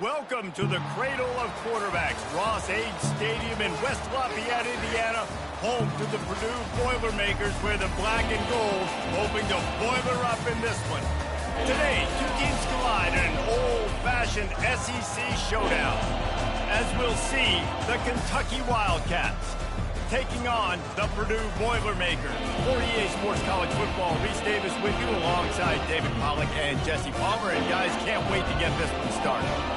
Welcome to the cradle of quarterbacks, Ross Age Stadium in West Lafayette, Indiana, home to the Purdue Boilermakers, where the black and gold hoping to boiler up in this one. Today, two teams collide in an old-fashioned SEC showdown. As we'll see, the Kentucky Wildcats taking on the Purdue Boilermakers. For EA Sports College Football, Reese Davis with you alongside David Pollack and Jesse Palmer. And guys, can't wait to get this one started.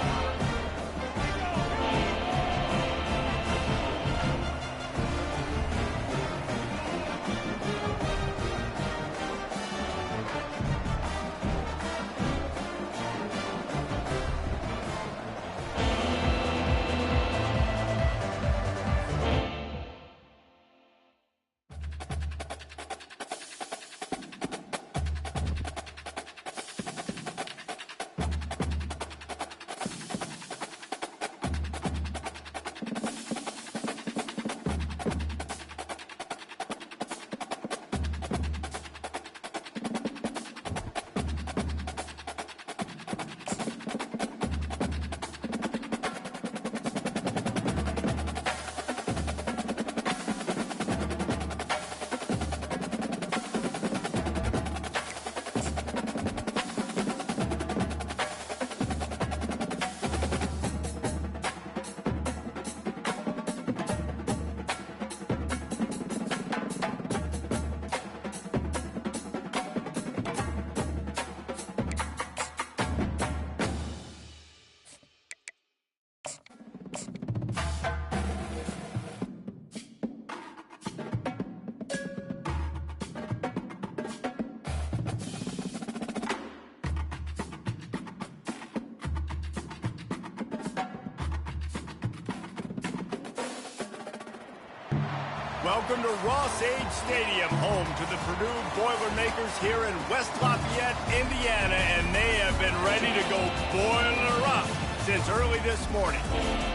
Welcome to Ross Age Stadium, home to the Purdue Boilermakers here in West Lafayette, Indiana, and they have been ready to go boiler up since early this morning.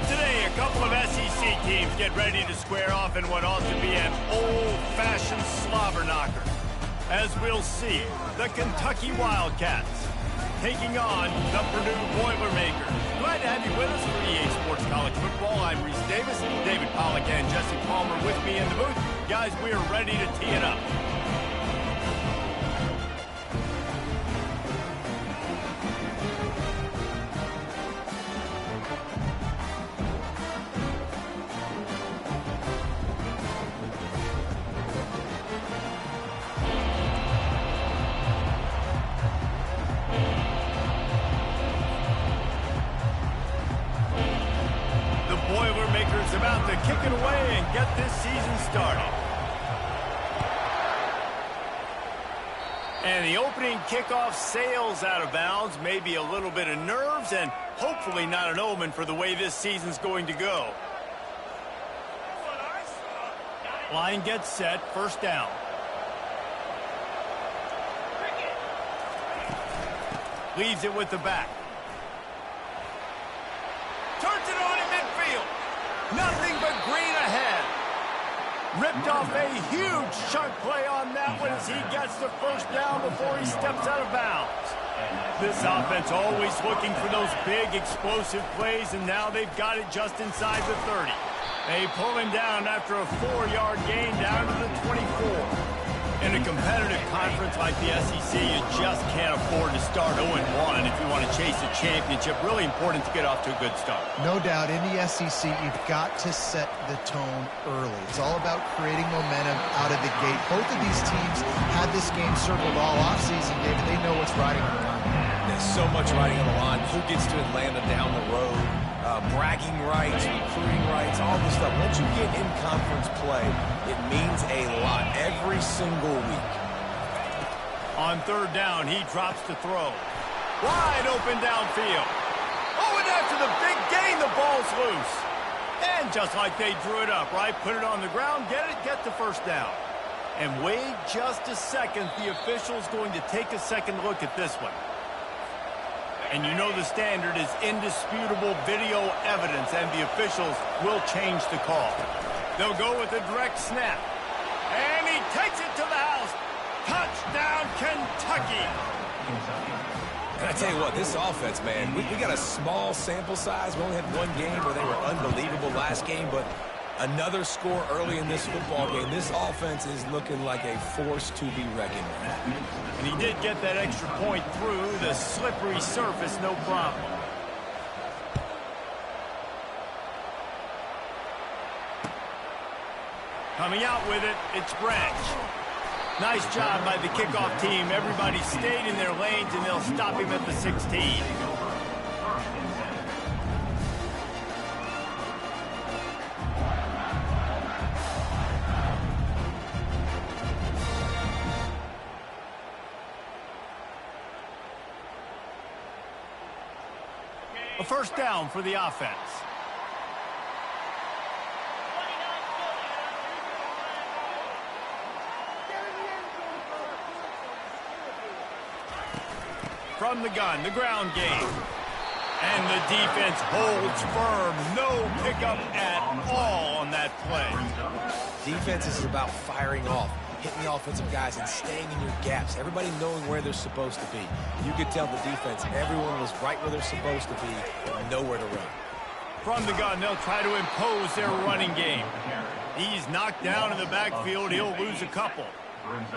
Today, a couple of SEC teams get ready to square off in what ought to be an old-fashioned slobber knocker. As we'll see, the Kentucky Wildcats taking on the Purdue Boilermakers. Glad to have you with us for EA Sports College Football. I'm Reese Davis, David Pollack and Jesse Palmer with me in the booth. Guys, we are ready to tee it up. Boilermakers about to kick it away and get this season started. And the opening kickoff sails out of bounds. Maybe a little bit of nerves and hopefully not an omen for the way this season's going to go. Line gets set, first down. Leaves it with the back. Turns it on in midfield. Nothing but green ahead. Ripped off a huge chunk play on that one as he gets the first down before he steps out of bounds. This offense always looking for those big explosive plays, and now they've got it just inside the 30. They pull him down after a 4-yard gain down to the 24. In a competitive conference like the SEC, you just can't afford to start 0-1 if you want to chase a championship. Really important to get off to a good start. No doubt, in the SEC, you've got to set the tone early. It's all about creating momentum out of the gate. Both of these teams had this game circled all offseason, David. They know what's riding on the line. There's so much riding on the line. Who gets to Atlanta down the road? Bragging rights, recruiting rights, all this stuff. Once you get in conference play, it means a lot every single week. On third down, he drops to throw. Wide open downfield. Oh, and after the big gain, the ball's loose. And just like they drew it up, right? Put it on the ground, get the first down. And wait just a second. The official's going to take a second look at this one. And you know the standard is indisputable video evidence, and the officials will change the call. They'll go with a direct snap. And he takes it to the house. Touchdown, Kentucky. And I tell you what, this offense, man, we got a small sample size. We only had one game where they were unbelievable last game, but another score early in this football game. This offense is looking like a force to be reckoned with. And he did get that extra point through the slippery surface, no problem. Coming out with it, it's Branch. Nice job by the kickoff team. Everybody stayed in their lanes, and they'll stop him at the 16. A first down for the offense. From the gun, the ground game. And the defense holds firm. No pickup at all on that play. Defense is about firing off, hitting the offensive guys and staying in your gaps. Everybody knowing where they're supposed to be. You could tell the defense, everyone was right where they're supposed to be, but nowhere to run. From the gun, they'll try to impose their running game. He's knocked down in the backfield. He'll lose a couple.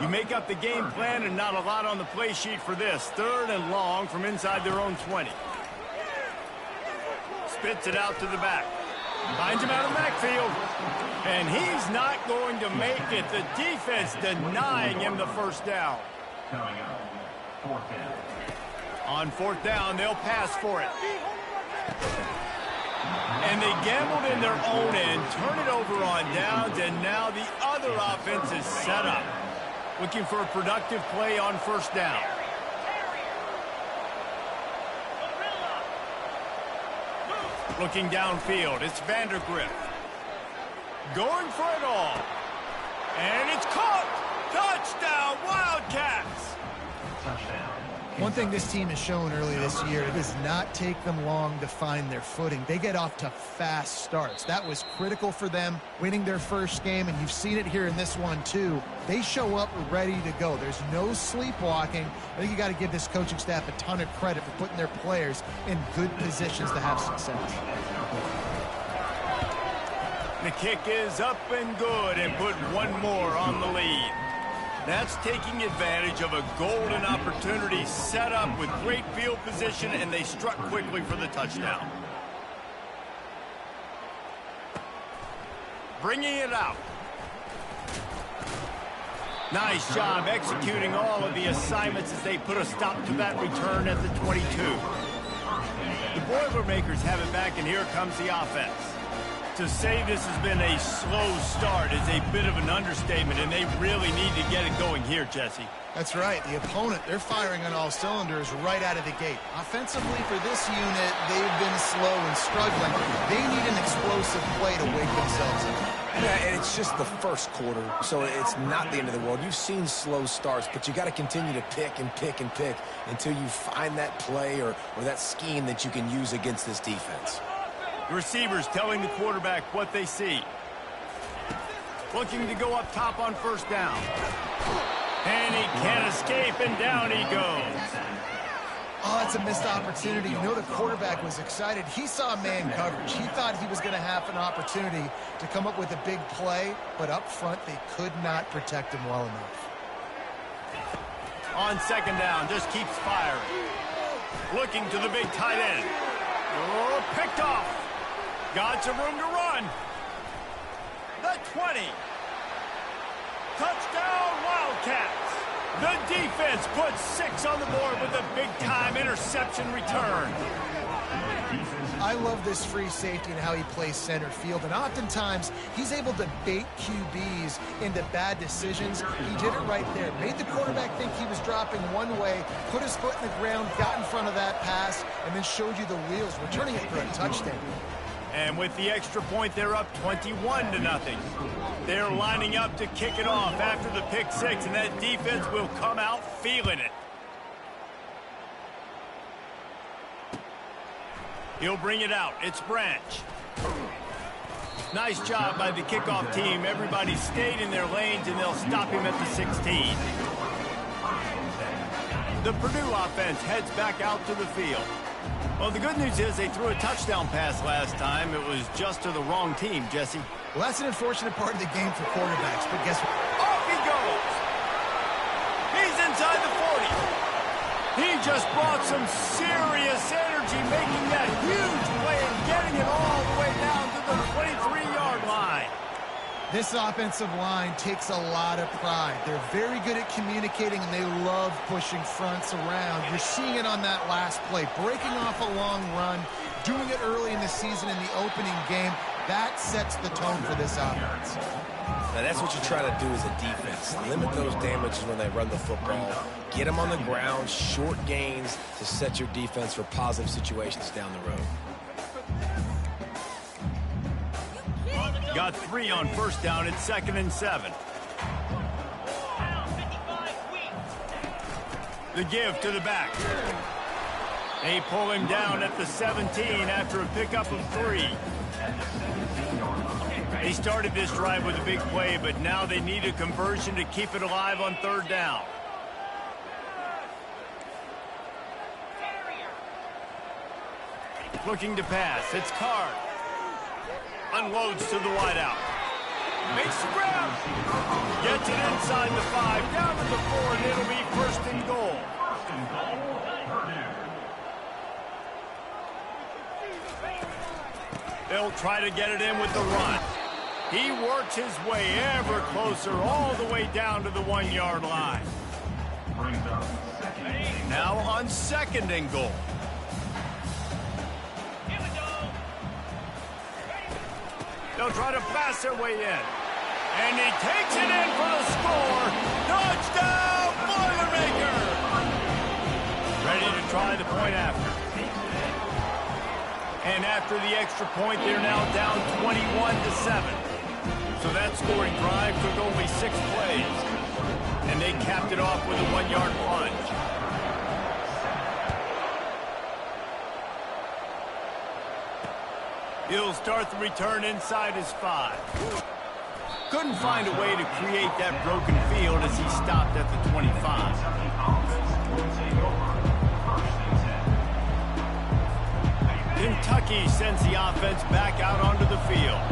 You make up the game plan and not a lot on the play sheet for this. 3rd and long from inside their own 20. Spits it out to the back. Finds him out of the backfield. And he's not going to make it. The defense denying him the first down. On 4th down, they'll pass for it. And they gambled in their own end, turn it over on downs, and now the other offense is set up. Looking for a productive play on 1st down. Looking downfield, it's Vandergrift. Going for it all. And it's caught! Touchdown, Wildcats! Touchdown. One thing this team has shown early this year, it does not take them long to find their footing. They get off to fast starts. That was critical for them winning their first game, and you've seen it here in this one too. They show up ready to go. There's no sleepwalking. I think you got to give this coaching staff a ton of credit for putting their players in good positions to have success. The kick is up and good, and put one more on the lead. That's taking advantage of a golden opportunity set up with great field position, and they struck quickly for the touchdown. Bringing it out. Nice job executing all of the assignments as they put a stop to that return at the 22. The Boilermakers have it back, and here comes the offense. To say this has been a slow start is a bit of an understatement, and they really need to get it going here, Jesse. That's right. The opponent, they're firing on all cylinders right out of the gate. Offensively, for this unit, they've been slow and struggling. They need an explosive play to wake themselves up. Yeah, and it's just the first quarter, so it's not the end of the world. You've seen slow starts, but you got to continue to pick and pick and pick until you find that play or that scheme that you can use against this defense. The receivers telling the quarterback what they see. Looking to go up top on 1st down. And he can't escape, and down he goes. Oh, that's a missed opportunity. You know, the quarterback was excited. He saw man coverage. He thought he was going to have an opportunity to come up with a big play, but up front, they could not protect him well enough. On 2nd down, just keeps firing. Looking to the big tight end. Oh, picked off. Got some room to run. The 20. Touchdown, Wildcats. The defense puts 6 on the board with a big-time interception return. I love this free safety and how he plays center field, and oftentimes he's able to bait QBs into bad decisions. He did it right there. Made the quarterback think he was dropping one way, put his foot in the ground, got in front of that pass, and then showed you the wheels, returning it for a touchdown. And with the extra point, they're up 21-0. They're lining up to kick it off after the pick 6, and that defense will come out feeling it. He'll bring it out. It's Branch. Nice job by the kickoff team. Everybody stayed in their lanes, and they'll stop him at the 16. The Purdue offense heads back out to the field. Well, the good news is they threw a touchdown pass last time. It was just to the wrong team, Jesse. Well, that's an unfortunate part of the game for quarterbacks, but guess what? Off he goes. He's inside the 40. He just brought some serious energy, making that huge play and getting it all the way down to the 23-yard line. This offensive line takes a lot of pride. They're very good at communicating, and they love pushing fronts around. You're seeing it on that last play, breaking off a long run, doing it early in the season in the opening game. That sets the tone for this offense. Now, that's what you try to do as a defense. Limit those damages when they run the football. Get them on the ground, short gains to set your defense for positive situations down the road. Got 3 on first down. It's 2nd and 7. The give to the back. They pull him down at the 17 after a pickup of 3. They started this drive with a big play, but now they need a conversion to keep it alive on 3rd down. Looking to pass. It's Card. Unloads to the wideout. Makes the grab. Gets it inside the 5, down to the 4, and it'll be 1st and goal. They'll try to get it in with the run. He works his way ever closer all the way down to the 1-yard line. Now on 2nd and goal. They'll try to pass their way in. And he takes it in for the score. Touchdown, Boilermaker! Ready to try the point after. And after the extra point, they're now down 21-7. So that scoring drive took only 6 plays. And they capped it off with a 1-yard plunge. He'll start the return inside his 5. Couldn't find a way to create that broken field as he stopped at the 25. Kentucky sends the offense back out onto the field.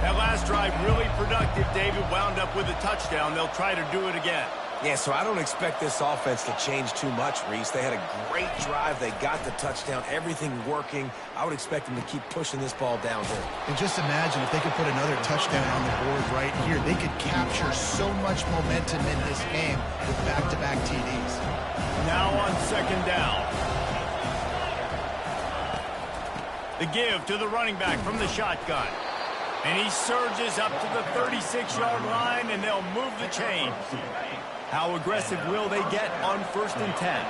That last drive really productive. David wound up with a touchdown. They'll try to do it again. Yeah, so I don't expect this offense to change too much, Reese. They had a great drive. They got the touchdown, everything working. I would expect them to keep pushing this ball downhill. And just imagine if they could put another touchdown on the board right here. They could capture so much momentum in this game with back-to-back TDs. Now on 2nd down. The give to the running back from the shotgun. And he surges up to the 36-yard line, and they'll move the chains. How aggressive will they get on 1st and 10?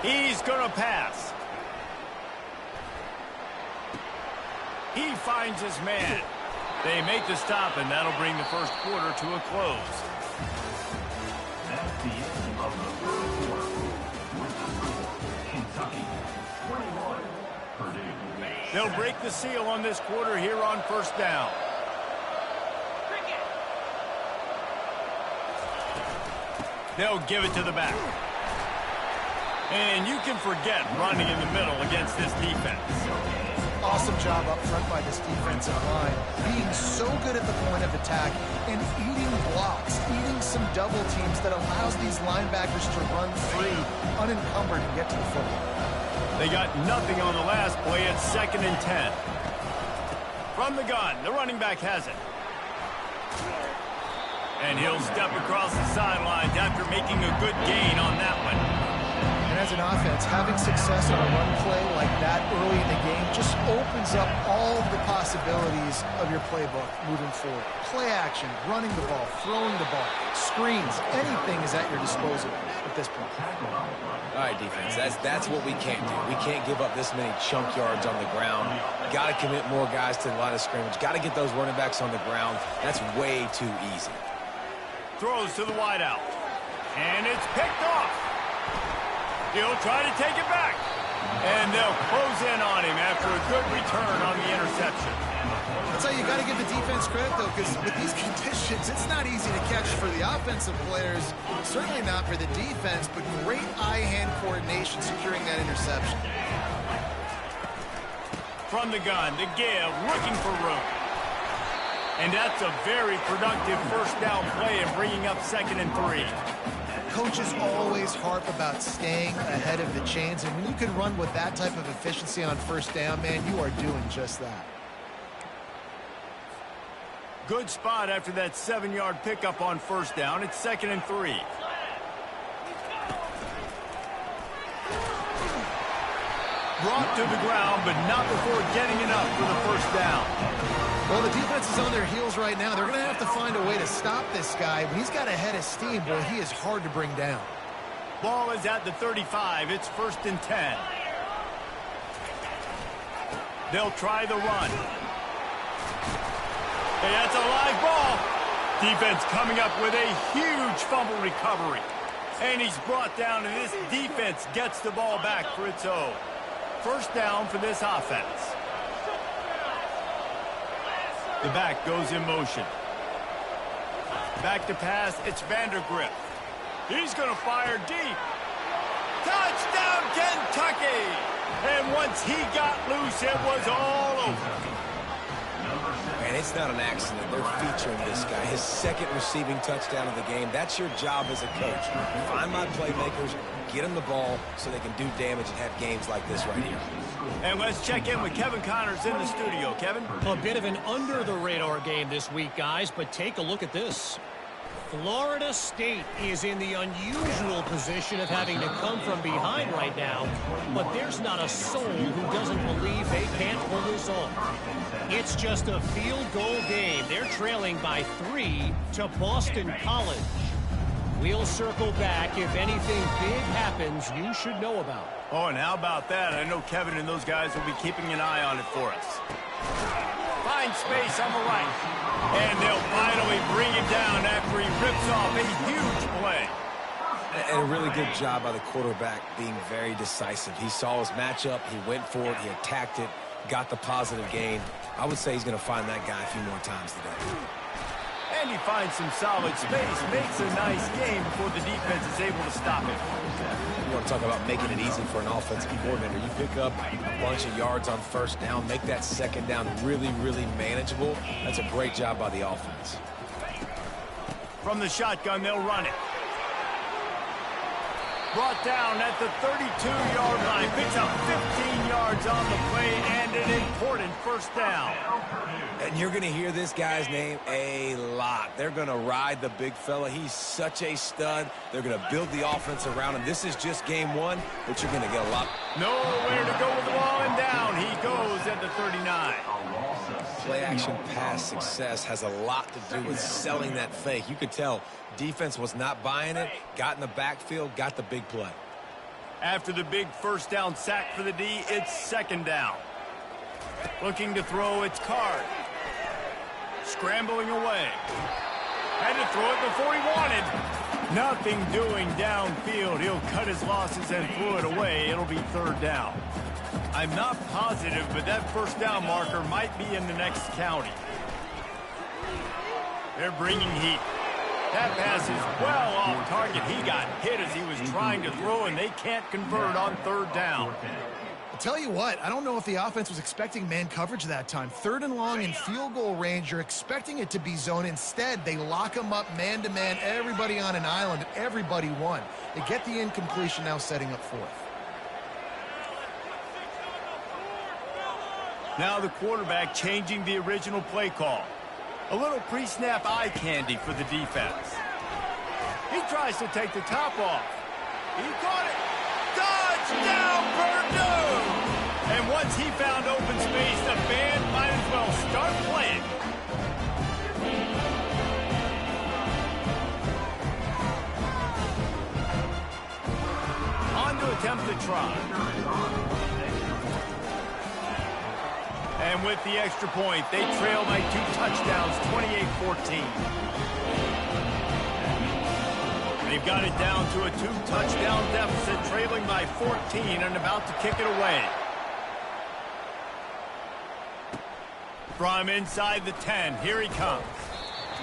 He's going to pass. He finds his man. They make the stop, and that'll bring the 1st quarter to a close. That's the end of the 1st quarter. With the score, Kentucky 21, Purdue. They'll break the seal on this quarter here on 1st down. They'll give it to the back. And you can forget running in the middle against this defense. Awesome job up front by this defensive line, being so good at the point of attack and eating blocks, eating some double teams that allows these linebackers to run free, unencumbered, and get to the football. They got nothing on the last play at 2nd and 10. From the gun, the running back has it. And he'll step across the sidelines after making a good gain on that one. And as an offense, having success on a run play like that early in the game just opens up all of the possibilities of your playbook moving forward. Play action, running the ball, throwing the ball, screens, anything is at your disposal at this point. All right, defense, that's what we can't do. We can't give up this many chunk yards on the ground. Got to commit more guys to the line of scrimmage. Got to get those running backs on the ground. That's way too easy. Throws to the wideout. And it's picked off. He'll try to take it back. And they'll close in on him after a good return on the interception. That's how you got to give the defense credit, though, because with these conditions, it's not easy to catch for the offensive players, certainly not for the defense, but great eye-hand coordination securing that interception. From the gun, to give, looking for room. And that's a very productive first down play and bringing up 2nd and 3. Coaches always harp about staying ahead of the chains, and when you can run with that type of efficiency on first down, man, you are doing just that. Good spot after that 7-yard pickup on first down. It's 2nd and 3. Brought to the ground, but not before getting enough for the first down. Well, the defense is on their heels right now. They're going to have to find a way to stop this guy. When he's got a head of steam, boy, he is hard to bring down. Ball is at the 35. It's 1st and 10. They'll try the run. Hey, that's a live ball. Defense coming up with a huge fumble recovery. And he's brought down, and this defense gets the ball back for its own. First down for this offense. The back goes in motion. Back to pass, it's Vandergrift. He's going to fire deep. Touchdown, Kentucky! And once he got loose, it was all over. And it's not an accident. They're featuring this guy. His 2nd receiving touchdown of the game. That's your job as a coach. Find my playmakers, get them the ball so they can do damage and have games like this right here. And let's check in with Kevin Connors in the studio. Kevin? A bit of an under-the-radar game this week, guys, but take a look at this. Florida State is in the unusual position of having to come from behind right now, but there's not a soul who doesn't believe they can't pull this off. It's just a field goal game. They're trailing by 3 to Boston College. We'll circle back if anything big happens you should know about. Oh, and how about that? I know Kevin and those guys will be keeping an eye on it for us. Find space on the right. And they'll finally bring him down after he rips off a huge play. And a really good job by the quarterback being very decisive. He saw his matchup, he went for it, he attacked it, got the positive gain. I would say he's going to find that guy a few more times today. And he finds some solid space, makes a nice game before the defense is able to stop him. You want to talk about making it easy for an offensive coordinator. You pick up a bunch of yards on first down, make that 2nd down really, really manageable. That's a great job by the offense. From the shotgun, they'll run it. Brought down at the 32-yard line. Picks up 15 yards on the play and an important first down. And you're going to hear this guy's name a lot. They're going to ride the big fella. He's such a stud. They're going to build the offense around him. This is just game 1, but you're going to get a lot. Nowhere to go with the ball, and down he goes at the 39. Play-action pass success has a lot to do with selling that fake. You could tell defense was not buying it, got in the backfield, got the big play. After the big first down sack for the D, it's 2nd down. Looking to throw, it's Card. Scrambling away. Had to throw it before he wanted. Nothing doing downfield. He'll cut his losses and throw it away. It'll be 3rd down. I'm not positive, but that first down marker might be in the next county. They're bringing heat. That pass is well off target. He got hit as he was trying to throw, and they can't convert on 3rd down. I'll tell you what, I don't know if the offense was expecting man coverage that time. 3rd and long in field goal range, you're expecting it to be zone. Instead, they lock them up man-to-man, everybody on an island, everybody won. They get the incompletion, now setting up 4th. Now the quarterback changing the original play call. A little pre-snap eye candy for the defense. He tries to take the top off. He caught it. Touchdown, Purdue! And once he found open space, the band might as well start playing. On to attempt the try. And with the extra point, they trail by 2 touchdowns, 28-14. They've got it down to a 2-touchdown deficit, trailing by 14 and about to kick it away. From inside the 10, here he comes.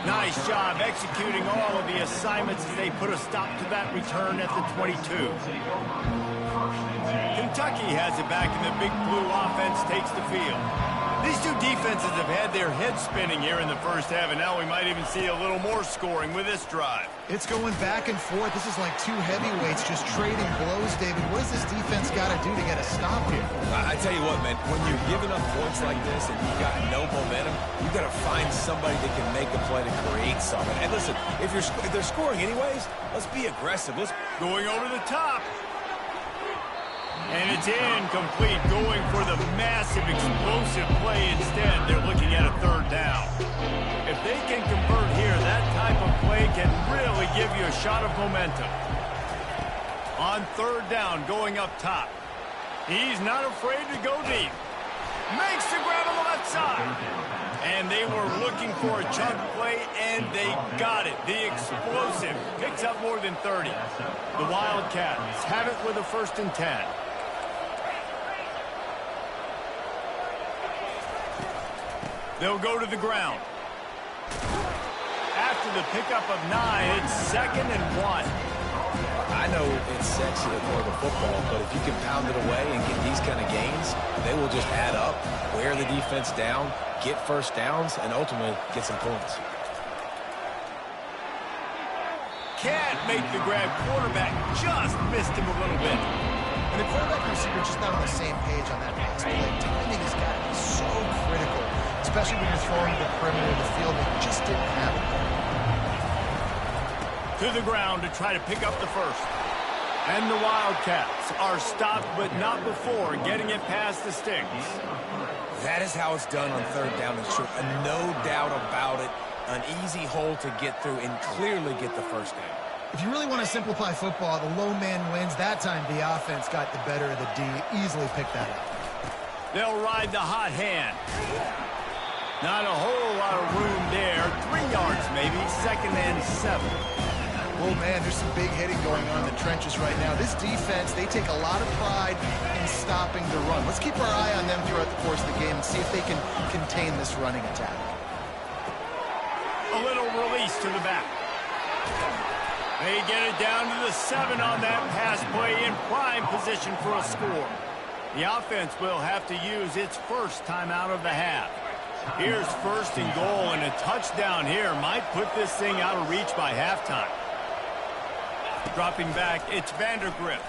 Nice job executing all of the assignments as they put a stop to that return at the 22. Kentucky has it back, and the Big Blue offense takes the field. These two defenses have had their heads spinning here in the first half, and now we might even see a little more scoring with this drive. It's going back and forth. This is like two heavyweights just trading blows, David. What does this defense got to do to get a stop here? I tell you what, man, when you're giving up points like this and you've got no momentum, you've got to find somebody that can make a play to create something. And listen, if they're scoring anyways, let's be aggressive. Let's going over the top. And it's incomplete, going for the massive explosive play instead. They're looking at a third down. If they can convert here, that type of play can really give you a shot of momentum. On third down, going up top. He's not afraid to go deep. Makes the grab on the left side. And they were looking for a chunk play, and they got it. The explosive picks up more than 30. The Wildcats have it with a 1st and 10. They'll go to the ground. After the pickup of 9, it's 2nd and 1. I know it's sexy to throw the football, but if you can pound it away and get these kind of gains, they will just add up, wear the defense down, get first downs, and ultimately get some points. Can't make the grab. Quarterback just missed him a little bit. And the quarterback and receiver just not on the same page on that pass play. Timing has got to be so critical, especially when you're throwing to the perimeter of the field. They just didn't have it. To the ground to try to pick up the first. And the Wildcats are stopped, but not before getting it past the sticks. That is how it's done on third down and short. No doubt about it. An easy hole to get through and clearly get the first down. If you really want to simplify football, the low man wins. That time the offense got the better of the D. Easily picked that up. They'll ride the hot hand. Not a whole lot of room there. 3 yards maybe. 2nd and 7. Oh, man, there's some big hitting going on in the trenches right now. This defense, they take a lot of pride in stopping the run. Let's keep our eye on them throughout the course of the game and see if they can contain this running attack. A little release to the back. They get it down to the 7 on that pass play, in prime position for a score. The offense will have to use its first timeout of the half. Here's 1st and goal, and a touchdown here might put this thing out of reach by halftime. Dropping back, it's Vandergrift.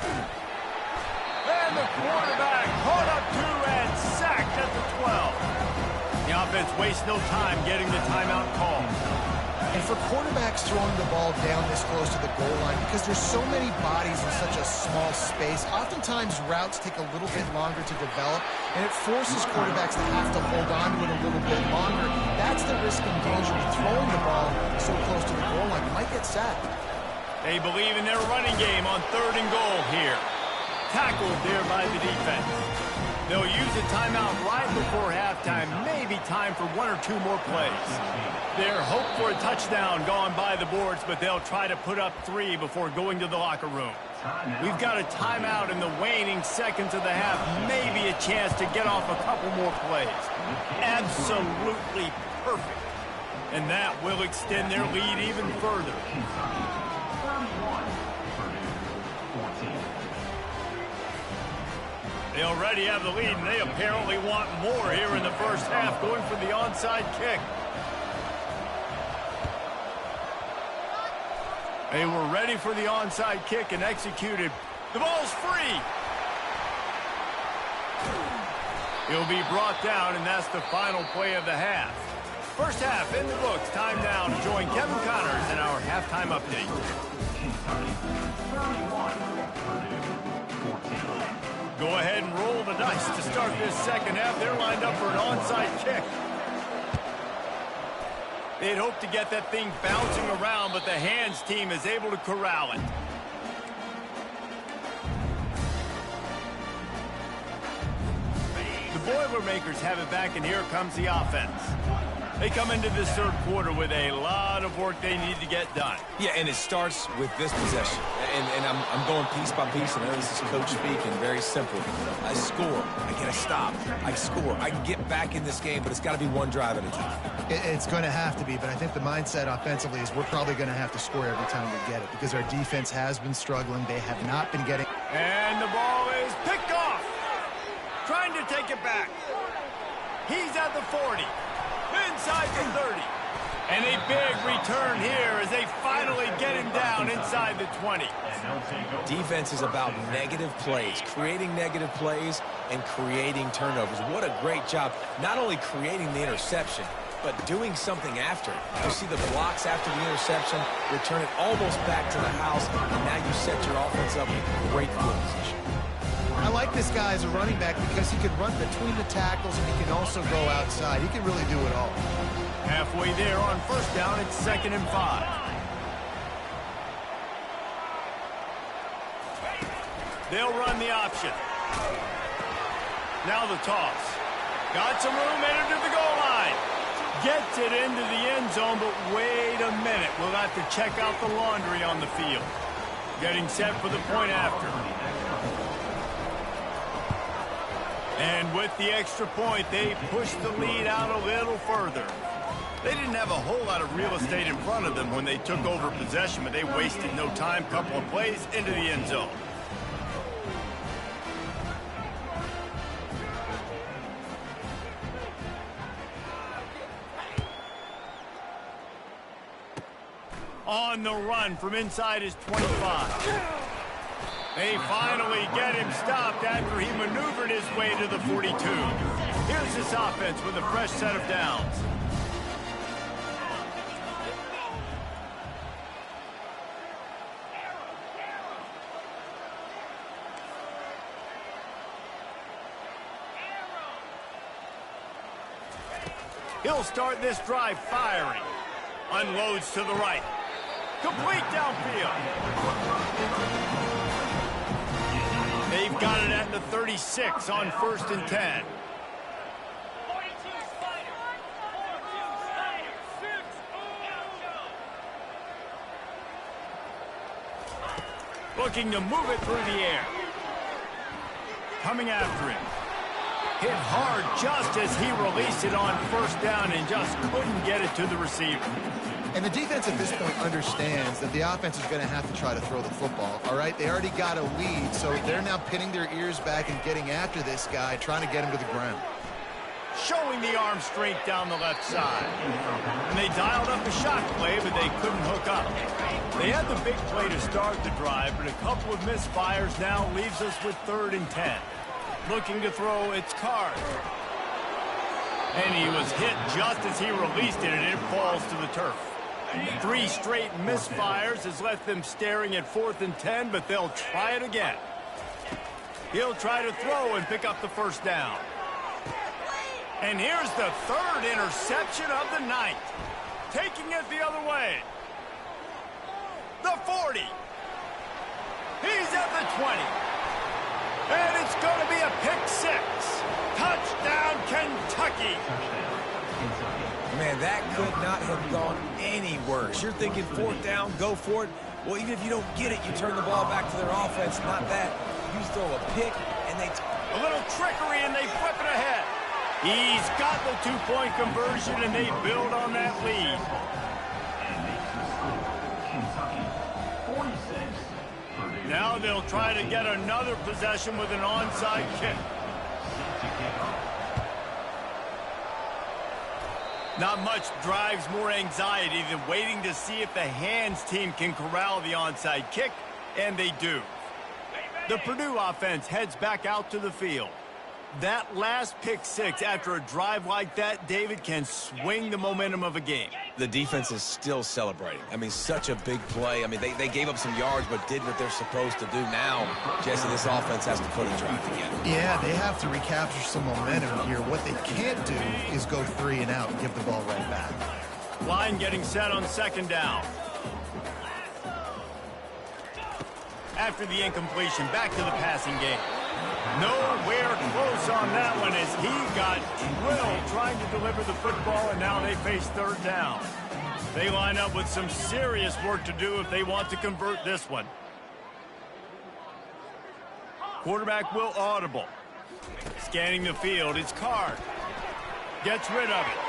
And the quarterback caught up to and sacked at the 12. The offense wastes no time getting the timeout call. And for quarterbacks throwing the ball down this close to the goal line, because there's so many bodies in such a small space, oftentimes routes take a little bit longer to develop, and it forces quarterbacks to have to hold on to it a little bit longer. That's the risk and danger of throwing the ball so close to the goal line. You might get sacked. They believe in their running game on 3rd and goal here. Tackled there by the defense. They'll use a timeout right before halftime. Maybe time for 1 or 2 more plays. Their hope for a touchdown gone by the boards, but they'll try to put up 3 before going to the locker room. We've got a timeout in the waning seconds of the half. Maybe a chance to get off a couple more plays. Absolutely perfect. And that will extend their lead even further. They already have the lead, and they apparently want more here in the first half, going for the onside kick. They were ready for the onside kick and executed. The ball's free. He'll be brought down, and that's the final play of the half. First half in the books. Time now to join Kevin Connors in our halftime update. Go ahead and roll the dice to start this second half. They're lined up for an onside kick. They'd hope to get that thing bouncing around, but the hands team is able to corral it. The Boilermakers have it back, and here comes the offense. They come into this third quarter with a lot of work they need to get done. Yeah, and it starts with this possession. and I'm going piece by piece, and I know this is coach speak and very simple. I score. I get a stop. I score. I can get back in this game, but it's got to be one drive at a time. It's going to have to be, but I think the mindset offensively is we're probably going to have to score every time we get it because our defense has been struggling. They have not been getting... And the ball is picked off. Trying to take it back. He's at the 40. Inside the 30. And a big return here as they finally get him down inside the 20. Defense is about negative plays, creating negative plays and creating turnovers. What a great job, not only creating the interception, but doing something after it. You see the blocks after the interception, return it almost back to the house, and now you set your offense up in great field position. I like this guy as a running back because he can run between the tackles and he can also go outside. He can really do it all. Halfway there on first down, it's 2nd and 5. They'll run the option. Now the toss. Got some room, entered to the goal line. Gets it into the end zone, but wait a minute. We'll have to check out the laundry on the field. Getting set for the point after. And with the extra point, they push the lead out a little further. They didn't have a whole lot of real estate in front of them when they took over possession, but they wasted no time. Couple of plays into the end zone. On the run from inside his 25. They finally get him stopped after he maneuvered his way to the 42. Here's this offense with a fresh set of downs. He'll start this drive firing. Unloads to the right. Complete downfield. They've got it at the 36 on 1st and 10. Looking to move it through the air. Coming after him. Hit hard just as he released it on 1st down and just couldn't get it to the receiver. And the defense at this point understands that the offense is going to have to try to throw the football, all right? They already got a lead, so they're now pinning their ears back and getting after this guy, trying to get him to the ground. Showing the arm strength down the left side. And they dialed up a shot play, but they couldn't hook up. They had the big play to start the drive, but a couple of misfires now leaves us with 3rd and 10. Looking to throw, it's Card. And he was hit just as he released it, and it falls to the turf. 3 straight misfires has left them staring at 4th and 10, but they'll try it again. He'll try to throw and pick up the 1st down. And here's the 3rd interception of the night. Taking it the other way. The 40. He's at the 20. And it's going to be a pick 6. Touchdown, Kentucky. Man, that could not have gone any worse. You're thinking 4th down, go for it. Well, even if you don't get it, you turn the ball back to their offense. Not that. You throw a pick, and they... A little trickery, and they flip it ahead. He's got the 2-point conversion, and they build on that lead. Now they'll try to get another possession with an onside kick. Not much drives more anxiety than waiting to see if the hands team can corral the onside kick, and they do. The Purdue offense heads back out to the field. That last pick 6 after a drive like that, David, can swing the momentum of a game. The defense is still celebrating. I mean, such a big play. I mean, they gave up some yards but did what they're supposed to do. Now, Jesse, this offense has to put a drive together. Yeah, they have to recapture some momentum here. What they can't do is go 3 and out and give the ball right back. Line getting set on 2nd down. After the incompletion, back to the passing game. Nowhere close on that one as he got drilled trying to deliver the football, and now they face 3rd down. They line up with some serious work to do if they want to convert this one. Quarterback will audible. Scanning the field, it's Card. Gets rid of it.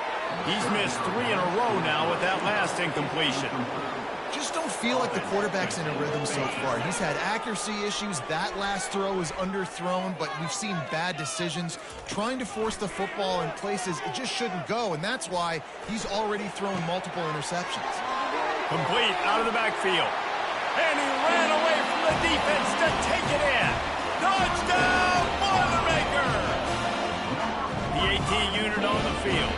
He's missed 3 in a row now with that last incompletion. Just don't feel like the quarterback's in a rhythm so far. He's had accuracy issues. That last throw was underthrown, but we've seen bad decisions, trying to force the football in places it just shouldn't go, and that's why he's already thrown multiple interceptions. Complete out of the backfield. And he ran away from the defense to take it in. Touchdown, Boilermaker! The AT unit on the field.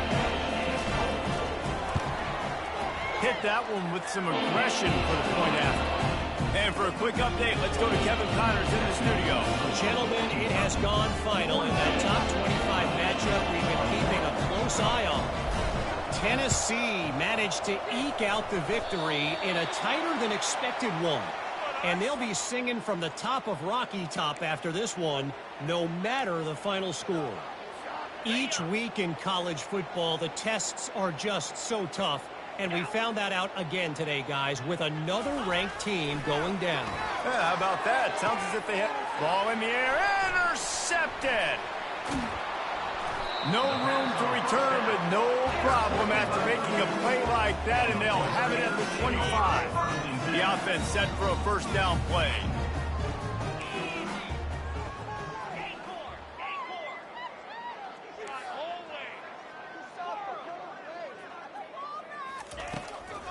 Hit that one with some aggression for the point after. And for a quick update, let's go to Kevin Connors in the studio. Gentlemen, it has gone final in that top 25 matchup we've been keeping a close eye on. Tennessee managed to eke out the victory in a tighter than expected one. And they'll be singing from the top of Rocky Top after this one, no matter the final score. Each week in college football, the tests are just so tough. And we found that out again today, guys, with another ranked team going down. Yeah, how about that? Sounds as if they had ball in the air. Intercepted! No room to return, but no problem after making a play like that, and they'll have it at the 25. The offense set for a first down play.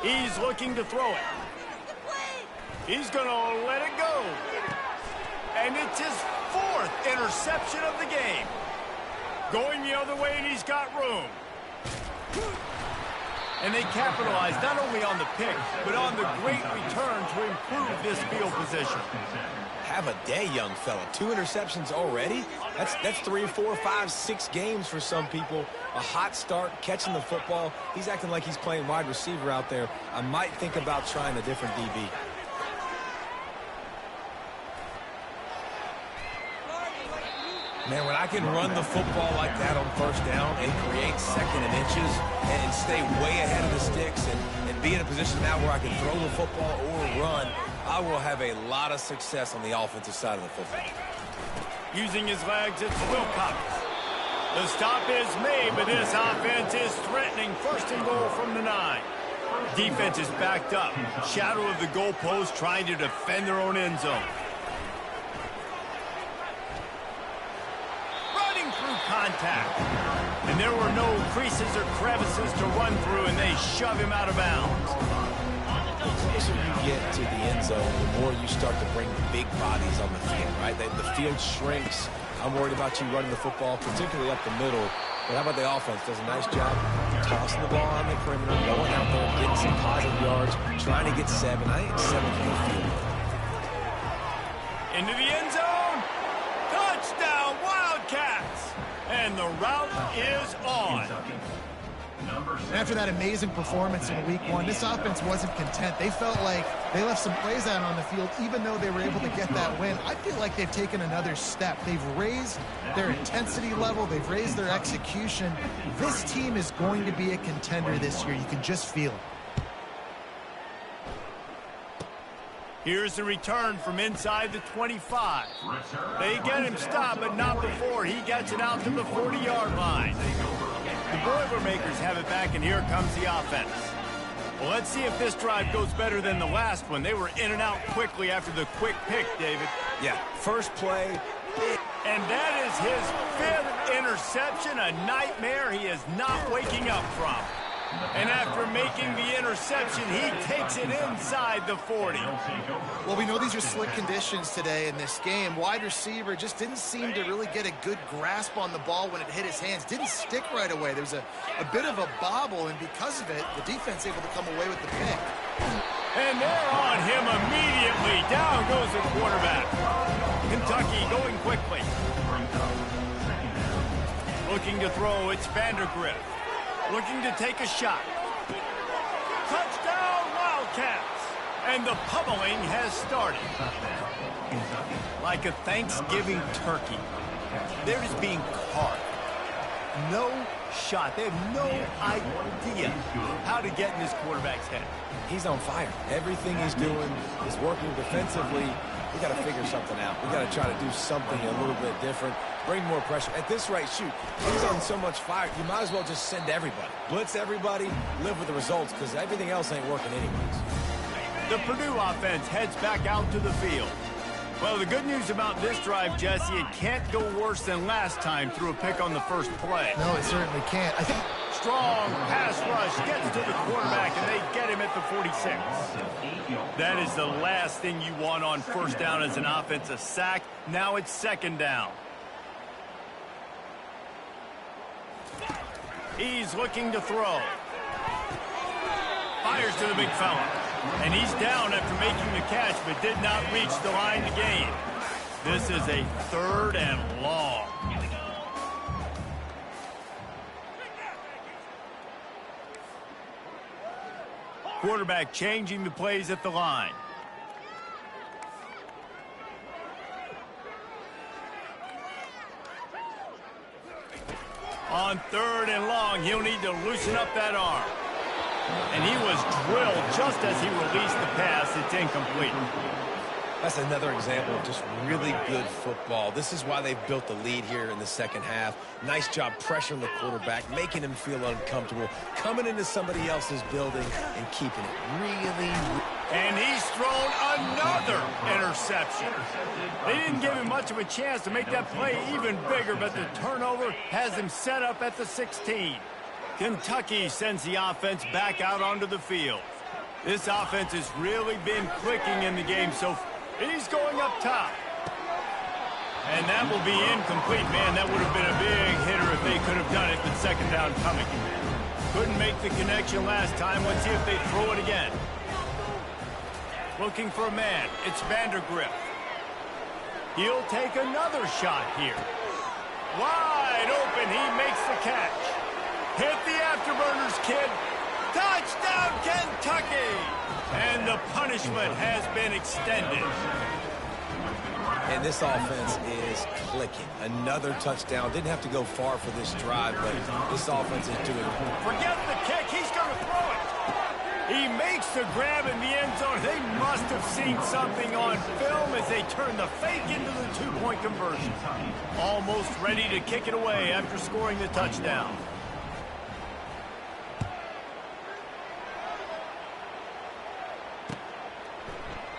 He's looking to throw it. He's going to let it go. And it's his 4th interception of the game. Going the other way, and he's got room. And they capitalize not only on the pick, but on the great return to improve this field position. Have a day, young fella. 2 interceptions already? That's 3, 4, 5, 6 games for some people. A hot start, catching the football. He's acting like he's playing wide receiver out there. I might think about trying a different DB. Man, when I can run the football like that on first down and create 2nd and inches and stay way ahead of the sticks and be in a position now where I can throw the football or run, I will have a lot of success on the offensive side of the football. Using his legs, it's Wilcox. The stop is made, but this offense is threatening 1st and goal from the 9. Defense is backed up. Shadow of the goalpost trying to defend their own end zone. Running through contact. And there were no creases or crevices to run through, and they shove him out of bounds. The closer you get to the end zone, the more you start to bring big bodies on the field, right? The field shrinks. I'm worried about you running the football, particularly up the middle. But how about the offense? Does a nice job tossing the ball on the perimeter, going out there, getting some positive yards, trying to get 7. I think 7 from the field. Into the end zone. Touchdown, Wildcats. And the route is on. After that amazing performance in week 1, this offense wasn't content. They felt like they left some plays out on the field, even though they were able to get that win. I feel like they've taken another step. They've raised their intensity level. They've raised their execution. This team is going to be a contender this year. You can just feel it. Here's the return from inside the 25. They get him stopped, but not before he gets it out to the 40-yard line. The Boilermakers have it back, and here comes the offense. Well, let's see if this drive goes better than the last one. They were in and out quickly after the quick pick, David. Yeah, first play. And that is his 5th interception, a nightmare he is not waking up from. And after making the interception, he takes it inside the 40. Well, we know these are slick conditions today in this game. Wide receiver just didn't seem to really get a good grasp on the ball when it hit his hands. Didn't stick right away. There was a bit of a bobble, and because of it, the defense able to come away with the pick. And they're on him immediately. Down goes the quarterback. Kentucky going quickly. Looking to throw, it's Vandergrift. Looking to take a shot. Touchdown, Wildcats! And the pummeling has started. Like a Thanksgiving turkey. They're just being carved. No shot. They have no idea how to get in this quarterback's head. He's on fire. Everything he's doing is working defensively. we got to figure something out. We got to try to do something a little bit different, bring more pressure. At this rate, shoot, he's on so much fire, you might as well just send everybody. Blitz everybody, live with the results, because everything else ain't working anyways. The Purdue offense heads back out to the field. Well, the good news about this drive, Jesse, it can't go worse than last time through a pick on the first play. No, it certainly can't. I think Strong pass rush gets to the quarterback, and they get him at the 46. That is the last thing you want on first down as an offensive sack. Now it's second down. He's looking to throw. Fires to the big fella. And he's down after making the catch, but did not reach the line to gain. This is a 3rd and long. Quarterback changing the plays at the line. On 3rd and long, he'll need to loosen up that arm. And he was drilled just as he released the pass. It's incomplete. That's another example of just really good football. This is why they've built the lead here in the second half. Nice job pressuring the quarterback, making him feel uncomfortable, coming into somebody else's building and keeping it really. And he's thrown another interception. They didn't give him much of a chance to make that play even bigger, but the turnover has him set up at the 16. Kentucky sends the offense back out onto the field. This offense has really been clicking in the game so far. He's going up top. And that will be incomplete. Man, that would have been a big hitter if they could have done it, but second down coming. Couldn't make the connection last time. Let's see if they throw it again. Looking for a man. It's Vandergrift. He'll take another shot here. Wide open. He makes the catch. Hit the afterburners, kid. Touchdown, Kentucky! And the punishment has been extended. And this offense is clicking. Another touchdown. Didn't have to go far for this drive, but this offense is doing it. Forget the kick. He's going to throw it. He makes the grab in the end zone. They must have seen something on film as they turn the fake into the 2-point conversion. Almost ready to kick it away after scoring the touchdown.